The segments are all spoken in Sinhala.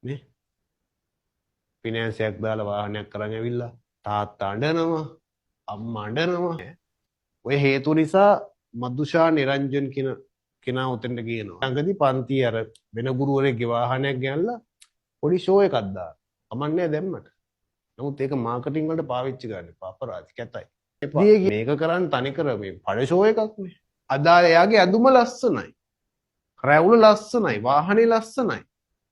නේ ෆිනෑන්ස් එකක් දාලා වාහනයක් අරන් ඇවිල්ලා තාත්තා අඬනවා අම්මා අඬනවා. ඔය හේතු නිසා මදුෂා නිරංජන් කියන කෙනා උතෙන්ට කියනවා. ළඟදී පන්ති අර වෙන ගුරුවරයෙක්ගේ වාහනයක් ගෙනල්ලා පොඩි ෂෝ එකක් දාලා. කමන්නේ දැම්මට. නමුත් ඒක මාකටිං වලට පාවිච්චි කරන්න එපා. අපරාධ කැතයි. මේක කරන්න තනිකර මේ පඩ ෂෝ එකක් නේ. අදාළ එයාගේ ඇඳුම ලස්සනයි. රැවුල ලස්සනයි. වාහනේ ලස්සනයි.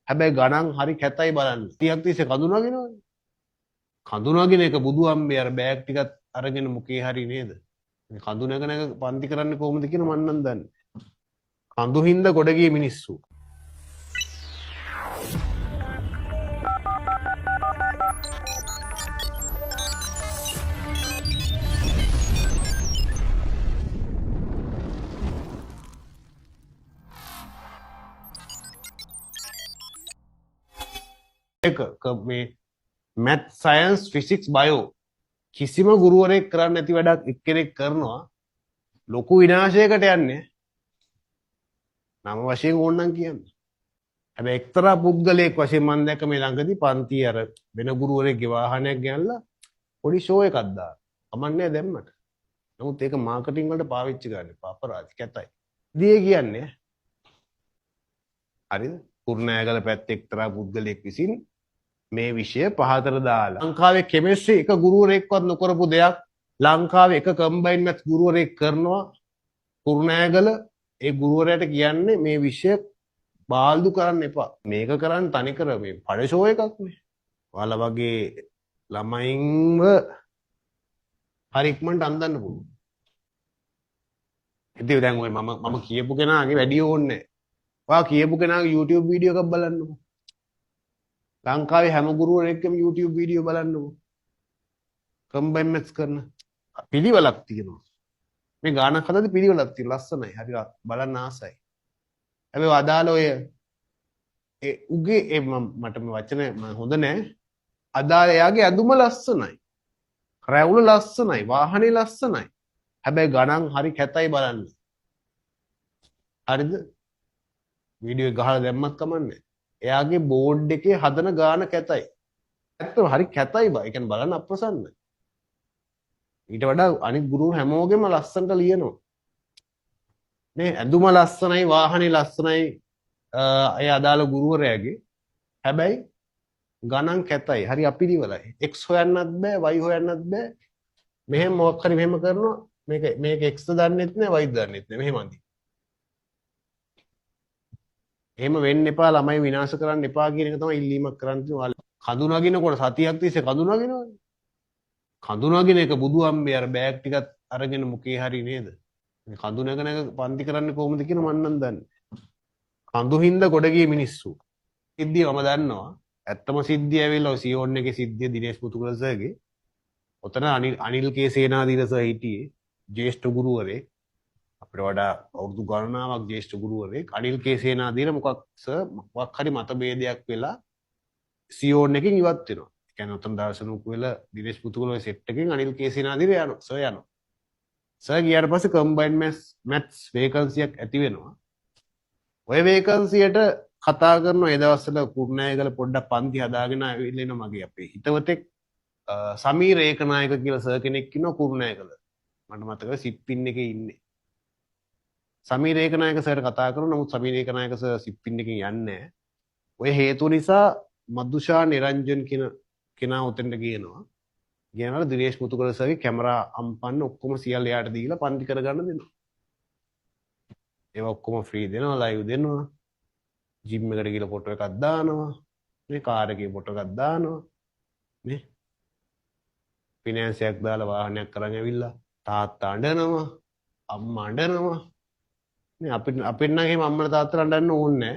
හැබැයි ගණන් හරි කැතයි බලන්න. 30ක් තිස්සේ කඳුනගෙනවනේ. කඳුනගෙන එක බුදු අම්බේ අර බෑග් ටිකත් අරගෙන මුකේ හරි නේද? මේ කඳුනගෙන එක පන්ති කරන්නේ කොහොමද කියන මන් නම් දන්නේ. කඳු හින්දා ගොඩ ගිය මිනිස්සු. මේ මැත් සයන්ස් ෆිසික්ස් බයෝ කිසිම ගුරුවරයෙක් කරන්න නැති වැඩක් එක්කෙනෙක් කරනවා ලොකු විනාශයකට යන්නේ නම වශයෙන් ඕනනම් කියන්න. හැබැයි එක්තරා පුද්ගලයෙක් වශයෙන් මම දැක්ක මේ ළඟදී පන්ති අර වෙන ගුරුවරයෙක්ගේ වාහනයක් ගෙනල්ලා පොඩි ෂෝ එකක් දාලා. කමන්නේ දැම්මට. නමුත් ඒක මාකටිං වලට පාවිච්චි කරන්න එපා. අපරාධ කැතයි. දී කියන්නේ හරිද? කුරුණෑගල පැත්තේ එක්තරා පුද්ගලයෙක් විසින් මේ විෂය පහතට දාලා ලංකාවේ කෙමිස්ට්‍රි එක ගුරුවරයෙක්වත් නොකරපු දෙයක් ලංකාවේ එක කම්බයින් මැත්ස් ගුරුවරයෙක් කරනවා. කුරුණෑගල ඒ ගුරුවරයාට කියන්නේ මේ විෂය බාල්දු කරන්න එපා. මේක කරන්න තනිකර මේ පඩ ෂෝ එකක් නේ. ඔයාලා වගේ ළමයින්ව හරි ඉක්මනට අන්දන්න පුළුවන්. ඉතින් දැන් ඔය මම කියපු කෙනාගේ වැඩි ඕනේ නැහැ. ඔයා කියපු කෙනාගේ YouTube වීඩියෝ එකක් බලන්නකෝ. ලංකාවේ හැම ගුරුවරයෙක්ගේම YouTube වීඩියෝ බලන්නකෝ. කම්බයින් මැත්ස් කරන පිළිවෙලක් තියෙනවා. මේ ගානක් හදද්දි පිළිවෙලක් තියෙනවා. ලස්සනයි. හරි බලන්න ආසයි. හැබැයි අදාළ ඔය ඒ උගේ මට මේ වචන හොඳ නෑ. අදාළ එයාගේ ඇඳුම ලස්සනයි. රැවුල ලස්සනයි. වාහනේ ලස්සනයි. හැබැයි ගණන් හරි කැතයි බලන්න. හරිද? වීඩියෝ එක ගහලා දැම්මත් කමන්නේ. එයාගේ බෝඩ් එකේ හදන ගාන කැතයි. ඇත්තම හරි කැතයි බා. ඒ කියන්නේ බලන්න අප්‍රසන්නයි. ඊට වඩා අනිත් ගුරු හැමෝගෙම ලස්සනට ලියනවා. මේ ඇඳුම ලස්සනයි, වාහනේ ලස්සනයි. ඒ අදාළ ගුරුවරයාගේ. හැබැයි ගණන් කැතයි. හරි අපිරිවලයි. x හොයන්නත් බෑ, y හොයන්නත් බෑ. මෙහෙම මොකක් හරි මෙහෙම කරනවා. මේක x දන්නෙත් නෑ, y දන්නෙත් නෑ. මෙහෙම අඳි. එහෙම වෙන්න එපා, ළමයි විනාශ කරන්න එපා කියන එක තමයි ඉල්ලීමක් කරන්න තියෙන්නේ. කඳු නගිනකොට සතියක් තිස්සේ කඳු නගිනවනේ. කඳු නගින එක බුදු අම්බේ අර බෑග් ටිකත් අරගෙන මුකේ හරි නේද? මේ කඳු නගන එක පන්ති කරන්නේ කොහොමද කියන මන් නම් දන්නේ. කඳු හින්දා ගොඩ ගිය මිනිස්සු. සිද්ධිය මම දන්නවා. ඇත්තම සිද්ධිය ඇවිල්ලා ඔය සියෝන් එකේ සිද්ධිය දිනේෂ් පුතුගල සර්ගේ. ඔතන අනිල් කේ සේනාධීර සර් හිටියේ ජ්‍යෙෂ්ඨ ගුරුවරයෙක්. අපිට වඩා අවුරුදු ගණනාවක් ජ්‍යෙෂ්ඨ ගුරුවරයෙක් අනිල් කේ සේනාධීර මොකක් හරි මතභේදයක් වෙලා සියෝන් එකකින් ඉවත් වෙනවා. ඒ කියන්නේ උතන දර්ශන උකුල දිනේෂ් පුතුගල ඔය සෙට් එකකින් අනිල් කේ සේනාධීර යනවා. සර් යනවා. සර් ගියාට පස්සේ කම්බයින් මැත්ස් වේකන්සියක් ඇති වෙනවා. ඔය වේකන්සියට කතා කරන ඒ දවස්වල කුරුණෑගල පොඩ්ඩක් පන්ති හදාගෙන ආවිල්ලා ඉන්න මගේ අපේ හිතවතෙක් සමීර ඒකනායක කියලා සර් කෙනෙක් ඉන්නවා කුරුණෑගල. මට මතකයි සිප්පින් එකේ ඉන්නේ. සමීර ඒකනායක සර්ට කතා කරනවා. නමුත් සමීර ඒකනායක සර් සිප්පින් එකෙන් යන්නේ නැහැ. ඔය හේතු නිසා මදුෂා නිරංජන් කියන කෙනා උතෙන්ට කියනවා. කියනවා දිනේෂ් පුතුගල සර්ගේ කැමරා අම්පන්න ඔක්කොම සියල්ල යාට දීලා පන්ති කරගන්න දෙනවා. ඒවා ඔක්කොම ෆ්‍රී දෙනවා, ලයිව් දෙනවා. ජිම් එකට ගිහලා ෆොටෝ එකක් දානවා. මේ කාර් එකේ ෆොටෝ එකක් දානවා. නේ ෆිනෑන්ස් එකක් දාලා වාහනයක් අරන් ඇවිල්ලා තාත්තා අඬනවා, අම්මා අඬනවා. නේ අපිට නම් එහෙම අම්මලා තාත්තලා අඬන්න ඕනේ නැහැ.